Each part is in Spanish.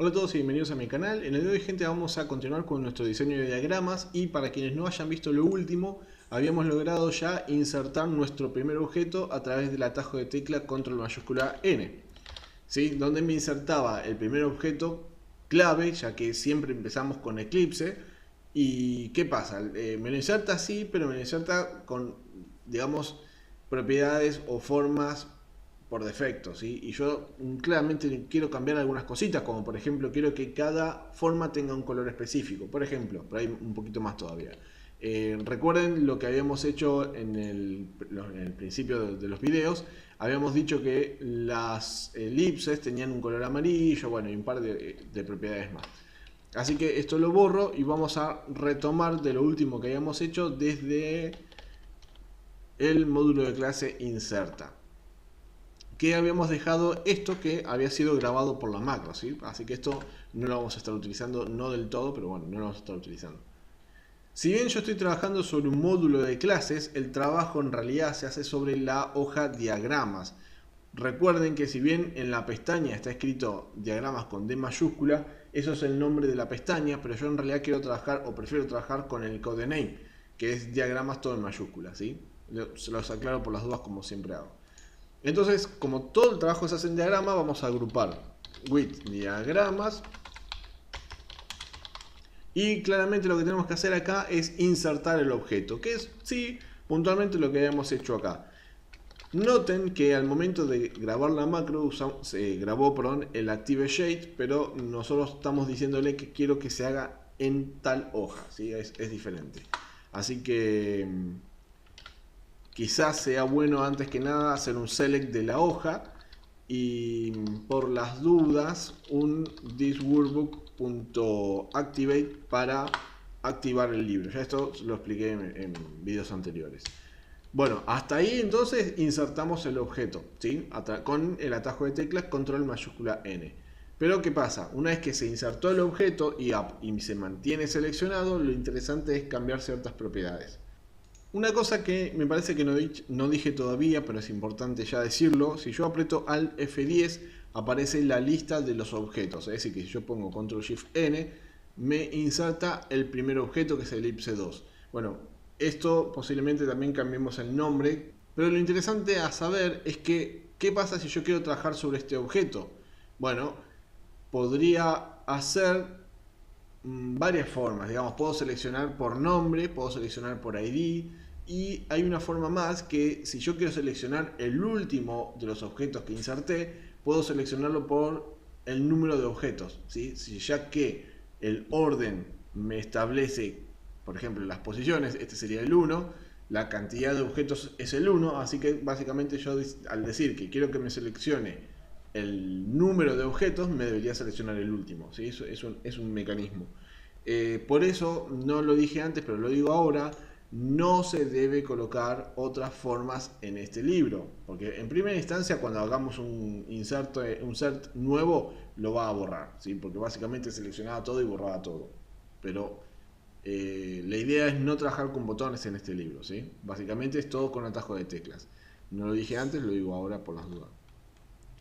Hola a todos y bienvenidos a mi canal. En el día de hoy, gente, vamos a continuar con nuestro diseño de diagramas y para quienes no hayan visto lo último, habíamos logrado ya insertar nuestro primer objeto a través del atajo de tecla control mayúscula N, ¿sí? Donde me insertaba el primer objeto clave, ya que siempre empezamos con Eclipse. ¿Y qué pasa? Me lo inserta así, pero me lo inserta con, digamos, propiedades o formas por defecto, ¿sí? Y yo claramente quiero cambiar algunas cositas, como por ejemplo quiero que cada forma tenga un color específico. Por ejemplo, por ahí un poquito más todavía. Recuerden lo que habíamos hecho en el principio de los videos. Habíamos dicho que las elipses tenían un color amarillo, bueno, y un par de propiedades más. Así que esto lo borro y vamos a retomar de lo último que habíamos hecho desde el módulo de clase inserta, que habíamos dejado esto que había sido grabado por la macro, ¿sí? Así que esto no lo vamos a estar utilizando, no del todo, pero bueno, no lo vamos a estar utilizando. Si bien yo estoy trabajando sobre un módulo de clases, el trabajo en realidad se hace sobre la hoja diagramas. Recuerden que si bien en la pestaña está escrito diagramas con D mayúscula, eso es el nombre de la pestaña, pero yo en realidad quiero trabajar o prefiero trabajar con el codename, que es diagramas todo en mayúscula, ¿sí? Se los aclaro por las dudas como siempre hago. Entonces, como todo el trabajo se hace en diagrama, vamos a agrupar with diagramas. Y claramente lo que tenemos que hacer acá es insertar el objeto, que es, sí, puntualmente lo que habíamos hecho acá. Noten que al momento de grabar la macro se grabó, perdón, el Active Shade, pero nosotros estamos diciéndole que quiero que se haga en tal hoja, ¿sí? Es diferente. Así que quizás sea bueno antes que nada hacer un select de la hoja y por las dudas un thisworkbook.activate para activar el libro. Ya esto lo expliqué en videos anteriores. Bueno, hasta ahí entonces insertamos el objeto, ¿sí? Con el atajo de teclas control mayúscula N. Pero ¿qué pasa? Una vez que se insertó el objeto y se mantiene seleccionado, lo interesante es cambiar ciertas propiedades. Una cosa que me parece que no dije todavía, pero es importante ya decirlo: si yo aprieto Alt F10 aparece la lista de los objetos, es decir que si yo pongo Ctrl Shift N me inserta el primer objeto, que es el elipse 2. Bueno, esto posiblemente también cambiemos el nombre, pero lo interesante a saber es que ¿qué pasa si yo quiero trabajar sobre este objeto? Bueno, podría hacer varias formas, digamos, puedo seleccionar por nombre, puedo seleccionar por ID, y hay una forma más que si yo quiero seleccionar el último de los objetos que inserté, puedo seleccionarlo por el número de objetos, ¿sí? Si ya que el orden me establece, por ejemplo, las posiciones, este sería el 1, la cantidad de objetos es el 1, así que básicamente yo al decir que quiero que me seleccione el número de objetos, me debería seleccionar el último, ¿sí? Eso es un mecanismo. Por eso, no lo dije antes, pero lo digo ahora, no se debe colocar otras formas en este libro, porque en primera instancia cuando hagamos un insert nuevo lo va a borrar, ¿sí? Porque básicamente seleccionaba todo y borraba todo. Pero la idea es no trabajar con botones en este libro, ¿sí? Básicamente es todo con atajo de teclas. No lo dije antes, lo digo ahora por las dudas.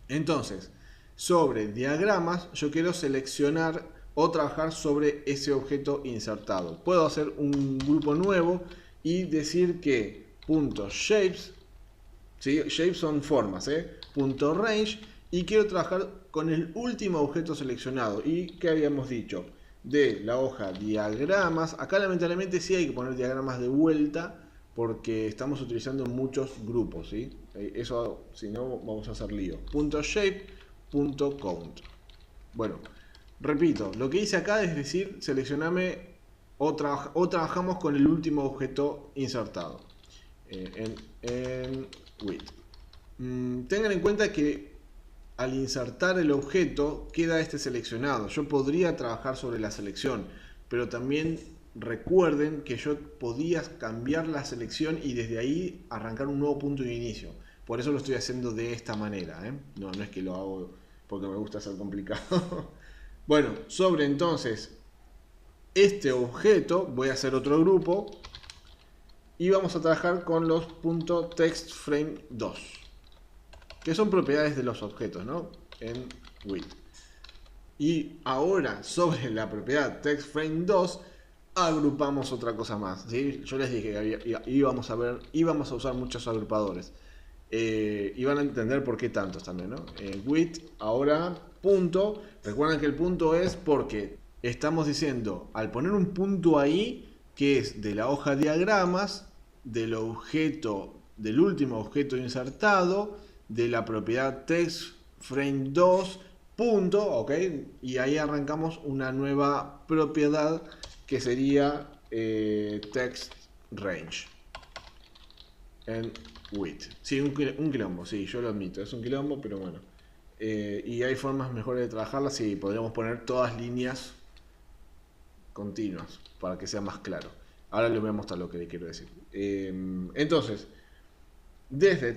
Entonces, sobre diagramas, yo quiero seleccionar o trabajar sobre ese objeto insertado. Puedo hacer un grupo nuevo y decir que .shapes, ¿sí? Shapes son formas, .range, y quiero trabajar con el último objeto seleccionado. ¿Y qué habíamos dicho? De la hoja diagramas. Acá lamentablemente sí hay que poner diagramas de vuelta porque estamos utilizando muchos grupos, ¿sí? Eso, si no, vamos a hacer lío. .shape.count. Bueno, repito, lo que hice acá es decir, seleccioname o trabajamos con el último objeto insertado en with. Tengan en cuenta que al insertar el objeto queda este seleccionado. Yo podría trabajar sobre la selección, pero también recuerden que yo podía cambiar la selección y desde ahí arrancar un nuevo punto de inicio. Por eso lo estoy haciendo de esta manera, ¿eh? No es que lo hago porque me gusta ser complicado. Bueno, sobre entonces este objeto voy a hacer otro grupo y vamos a trabajar con los .textFrame2, que son propiedades de los objetos, ¿no? En with. Y ahora sobre la propiedad TextFrame2 agrupamos otra cosa más, ¿sí? Yo les dije que íbamos a usar muchos agrupadores. Y van a entender por qué tantos también, ¿no? With, ahora punto. Recuerden que el punto es porque estamos diciendo, al poner un punto ahí, que es de la hoja diagramas, del objeto, del último objeto insertado, de la propiedad TextFrame2, punto, ok, y ahí arrancamos una nueva propiedad que sería TextRange en width. Sí, un quilombo, sí, yo lo admito, es un quilombo, pero bueno. Y hay formas mejores de trabajarlas y podríamos poner todas líneas continuas para que sea más claro. Ahora les voy a mostrar lo que le quiero decir. Entonces, desde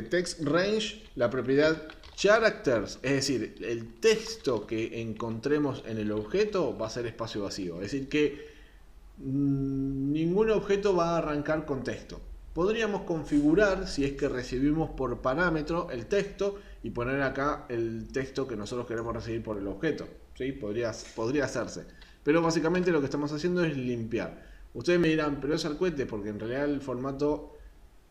TextRange, la propiedad characters, es decir, el texto que encontremos en el objeto va a ser espacio vacío. Es decir, que ningún objeto va a arrancar con texto. Podríamos configurar, si es que recibimos por parámetro el texto, y poner acá el texto que nosotros queremos recibir por el objeto, ¿sí? Podría hacerse. Pero básicamente lo que estamos haciendo es limpiar. Ustedes me dirán, pero es al cohete, porque en realidad el formato,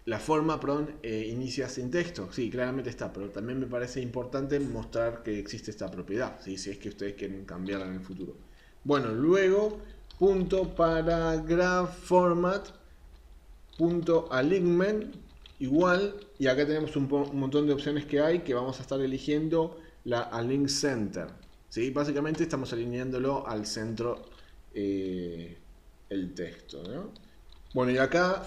la forma, inicia sin texto. Sí, claramente está, pero también me parece importante mostrar que existe esta propiedad, ¿sí? Si es que ustedes quieren cambiarla en el futuro. Bueno, luego, punto paragraph format, punto alignment, igual, y acá tenemos un montón de opciones que hay, que vamos a estar eligiendo la align center, ¿sí? Básicamente estamos alineándolo al centro el texto, ¿no? Bueno, y acá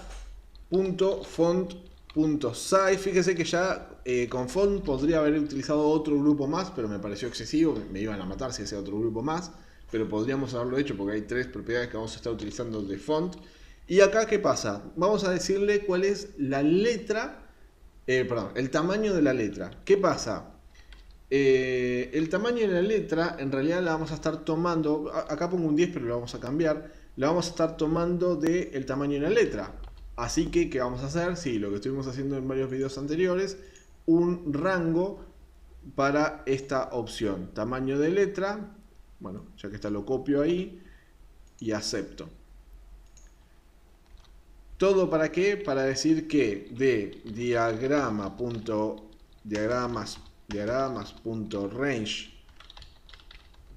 punto font punto size, fíjese que ya con font podría haber utilizado otro grupo más, pero me pareció excesivo, me iban a matar si hacía otro grupo más, pero podríamos haberlo hecho porque hay 3 propiedades que vamos a estar utilizando de font. Y acá, ¿qué pasa? Vamos a decirle cuál es la letra, el tamaño de la letra. ¿Qué pasa? El tamaño de la letra, en realidad la vamos a estar tomando, acá pongo un 10, pero lo vamos a cambiar, la vamos a estar tomando del tamaño de la letra. Así que, ¿qué vamos a hacer? Sí, lo que estuvimos haciendo en varios videos anteriores, un rango para esta opción. Tamaño de letra, bueno, ya que está lo copio ahí y acepto. ¿Todo para qué? Para decir que de diagramas.range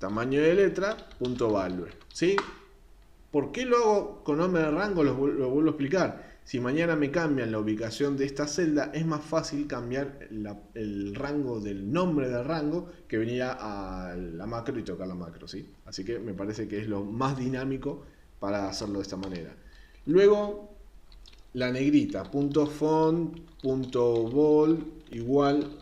tamaño de letra .value, ¿sí? ¿Por qué lo hago con nombre de rango? Lo vuelvo a explicar. Si mañana me cambian la ubicación de esta celda, es más fácil cambiar el rango del nombre del rango que venir a la macro y tocar la macro, ¿sí? Así que me parece que es lo más dinámico para hacerlo de esta manera. Luego, la negrita, .font, .bold, igual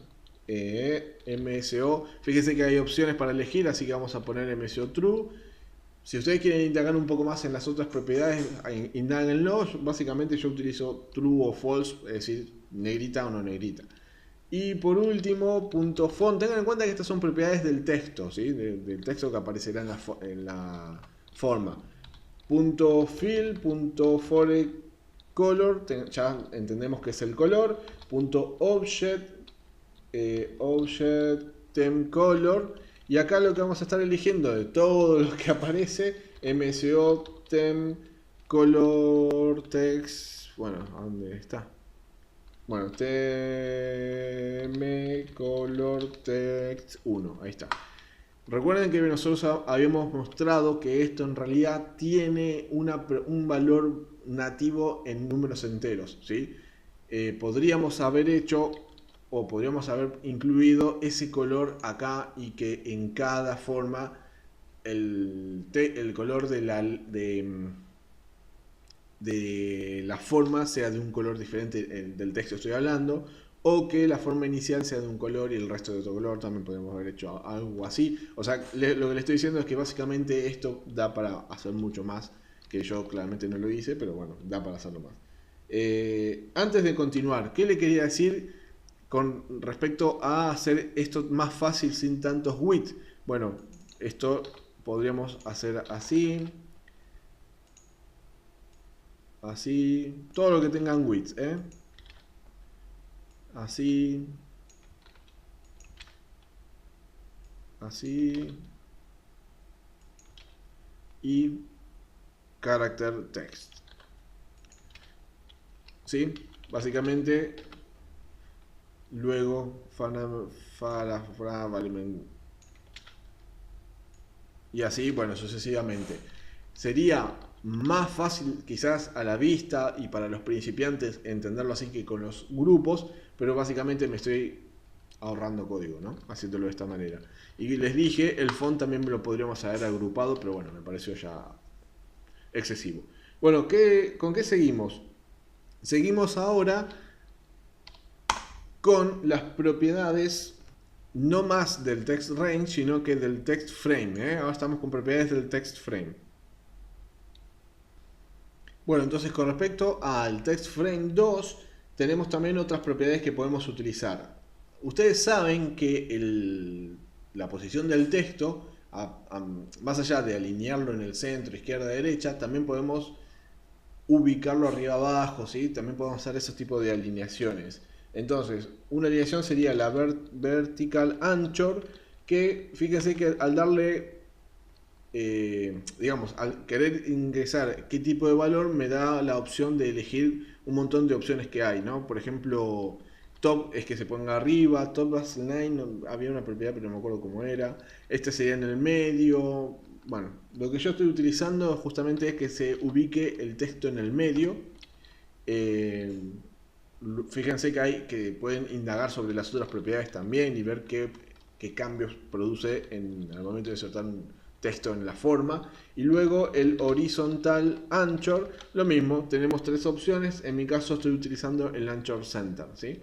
MSO. Fíjense que hay opciones para elegir, así que vamos a poner MSO True. Si ustedes quieren indagar un poco más en las otras propiedades, indáguenlo. Básicamente yo utilizo True o False, es decir, negrita o no negrita. Y por último, .font. Tengan en cuenta que estas son propiedades del texto, ¿sí? Del texto que aparecerá en la forma. .fill, .forecolor, ya entendemos que es el color. .object, object temp color. Y acá lo que vamos a estar eligiendo de todo lo que aparece, MSO temp color text. Bueno, ¿a dónde está? Bueno, temp color text 1, ahí está. Recuerden que nosotros habíamos mostrado que esto en realidad tiene un valor nativo en números enteros, ¿sí? Podríamos haber hecho o podríamos haber incluido ese color acá y que en cada forma el color de la forma sea de un color diferente del texto que estoy hablando, o que la forma inicial sea de un color y el resto de otro color. También podemos haber hecho algo así. O sea, lo que le estoy diciendo es que básicamente esto da para hacer mucho más, que yo claramente no lo hice, pero bueno, da para hacerlo más. Antes de continuar, ¿qué le quería decir con respecto a hacer esto más fácil sin tantos width? Bueno, esto podríamos hacer así, así, todo lo que tengan width, así, así. Y character text. ¿Sí? Básicamente, luego y así, bueno, sucesivamente. Sería más fácil quizás a la vista y para los principiantes entenderlo así que con los grupos, pero básicamente me estoy ahorrando código, ¿no? Haciéndolo de esta manera. Y les dije, el font también me lo podríamos haber agrupado, pero bueno, me pareció ya excesivo. Bueno, ¿con qué seguimos? Seguimos ahora con las propiedades no más del text range, sino que del text frame. Ahora estamos con propiedades del text frame. Bueno, entonces con respecto al text frame 2, tenemos también otras propiedades que podemos utilizar. Ustedes saben que la posición del texto, más allá de alinearlo en el centro, izquierda, derecha, también podemos ubicarlo arriba abajo, ¿sí? También podemos hacer esos tipos de alineaciones. Entonces, una alineación sería la vertical anchor, que fíjense que al darle, digamos, al querer ingresar qué tipo de valor, me da la opción de elegir un montón de opciones que hay, ¿no? Por ejemplo, top es que se ponga arriba, top as line, había una propiedad pero no me acuerdo cómo era. Este sería en el medio. Bueno, lo que yo estoy utilizando justamente es que se ubique el texto en el medio. Fíjense que pueden indagar sobre las otras propiedades también y ver qué cambios produce al momento de insertar un texto en la forma. Y luego el horizontal anchor, lo mismo, tenemos tres opciones. En mi caso estoy utilizando el anchor center, ¿sí?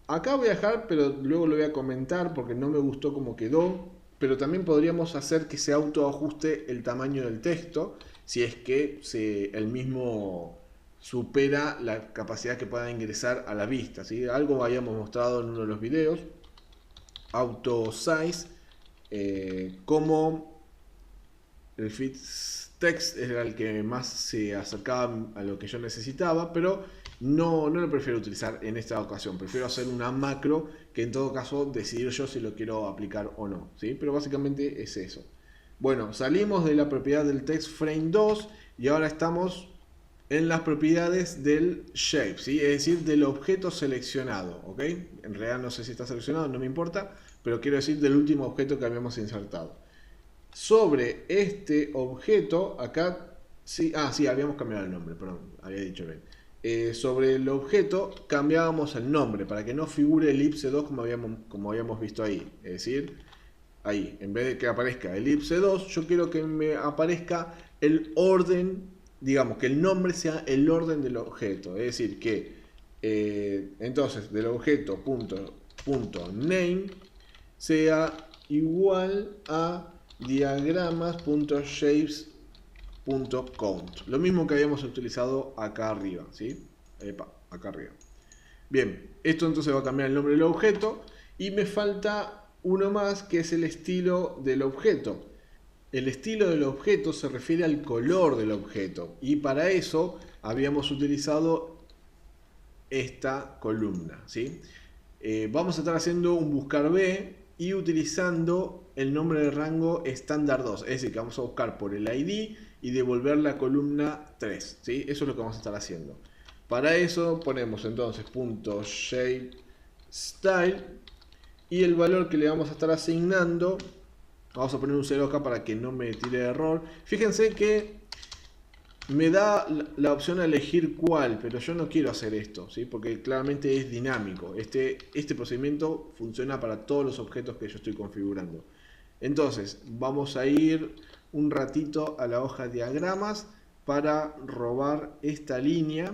Acá voy a dejar, pero luego lo voy a comentar porque no me gustó cómo quedó. Pero también podríamos hacer que se autoajuste el tamaño del texto si es que el mismo supera la capacidad que pueda ingresar a la vista, ¿sí? Algo habíamos mostrado en uno de los videos, auto size, como el fit text era el que más se acercaba a lo que yo necesitaba, pero no lo prefiero utilizar en esta ocasión. Prefiero hacer una macro que en todo caso decidir yo si lo quiero aplicar o no, ¿sí? Pero básicamente es eso. Bueno, salimos de la propiedad del text frame 2 y ahora estamos en las propiedades del shape, ¿sí? Es decir, del objeto seleccionado, ¿ok? En realidad no sé si está seleccionado, no me importa, pero quiero decir del último objeto que habíamos insertado. Sobre este objeto, acá, sí, habíamos cambiado el nombre, perdón, había dicho bien. Sobre el objeto cambiábamos el nombre para que no figure elipse 2 como habíamos visto ahí. Es decir, ahí, en vez de que aparezca elipse 2, yo quiero que me aparezca el orden, digamos, que el nombre sea el orden del objeto. Es decir, que entonces del objeto punto name sea igual a diagramas.shapes.count. Lo mismo que habíamos utilizado acá arriba, ¿sí? Acá arriba. Bien, esto entonces va a cambiar el nombre del objeto y me falta uno más que es el estilo del objeto. El estilo del objeto se refiere al color del objeto y para eso habíamos utilizado esta columna, ¿sí? Vamos a estar haciendo un buscar B y utilizando el nombre de rango estándar 2, es decir, que vamos a buscar por el ID y devolver la columna 3, ¿sí? Eso es lo que vamos a estar haciendo. Para eso ponemos entonces .shapeStyle y el valor que le vamos a estar asignando, vamos a poner un 0 acá para que no me tire error. Fíjense que me da la opción a elegir cuál, pero yo no quiero hacer esto, ¿sí? Porque claramente es dinámico. Este procedimiento funciona para todos los objetos que yo estoy configurando. Entonces, vamos a ir un ratito a la hoja de diagramas para robar esta línea,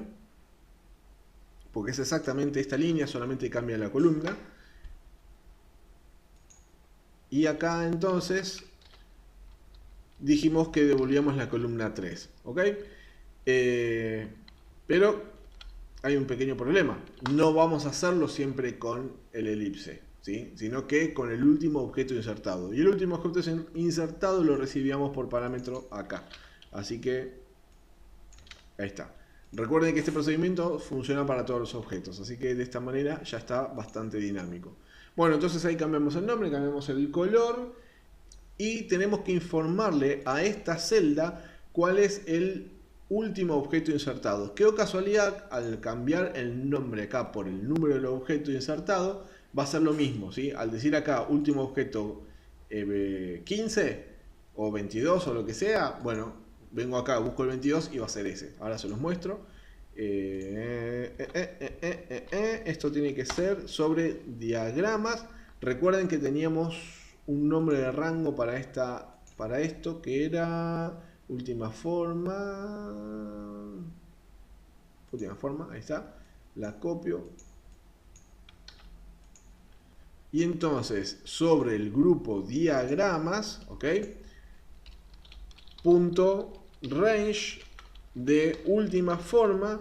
porque es exactamente esta línea, solamente cambia la columna. Y acá entonces dijimos que devolvíamos la columna 3, ¿ok? Pero hay un pequeño problema. No vamos a hacerlo siempre con el elipse, ¿sí? Sino que con el último objeto insertado. Y el último objeto insertado lo recibíamos por parámetro acá. Así que ahí está. Recuerden que este procedimiento funciona para todos los objetos, así que de esta manera ya está bastante dinámico. Bueno, entonces ahí cambiamos el nombre, cambiamos el color y tenemos que informarle a esta celda cuál es el último objeto insertado. Qué casualidad, al cambiar el nombre acá por el número del objeto insertado, va a ser lo mismo, ¿sí? Al decir acá último objeto 15 o 22 o lo que sea, bueno, vengo acá, busco el 22 y va a ser ese. Ahora se los muestro. Esto tiene que ser sobre diagramas. Recuerden que teníamos un nombre de rango para esto que era última forma, ahí está, la copio y entonces sobre el grupo diagramas, ok, punto range de última forma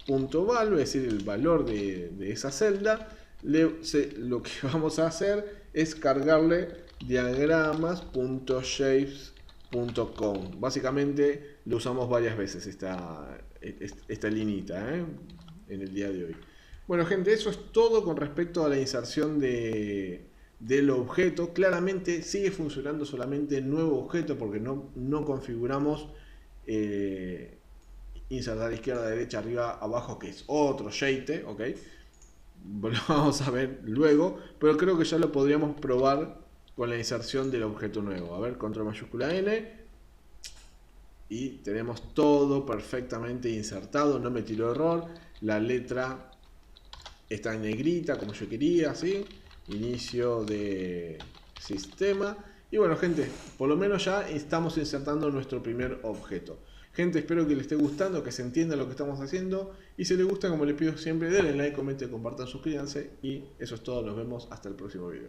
punto value, es decir, el valor de esa celda, lo que vamos a hacer es cargarle diagramas.shapes.com. Básicamente lo usamos varias veces esta lineita en el día de hoy. Bueno, gente, eso es todo con respecto a la inserción del objeto. Claramente sigue funcionando solamente el nuevo objeto porque no configuramos insertar izquierda, derecha, arriba, abajo, que es otro shape, ¿ok? Lo vamos a ver luego, pero creo que ya lo podríamos probar con la inserción del objeto nuevo. A ver, control mayúscula N y tenemos todo perfectamente insertado, no me tiró error, la letra está en negrita como yo quería, ¿sí? Inicio de sistema. Y bueno, gente, por lo menos ya estamos insertando nuestro primer objeto. Gente, espero que les esté gustando, que se entienda lo que estamos haciendo. Y si les gusta, como les pido siempre, denle like, comenten, compartan, suscríbanse. Y eso es todo, nos vemos hasta el próximo video.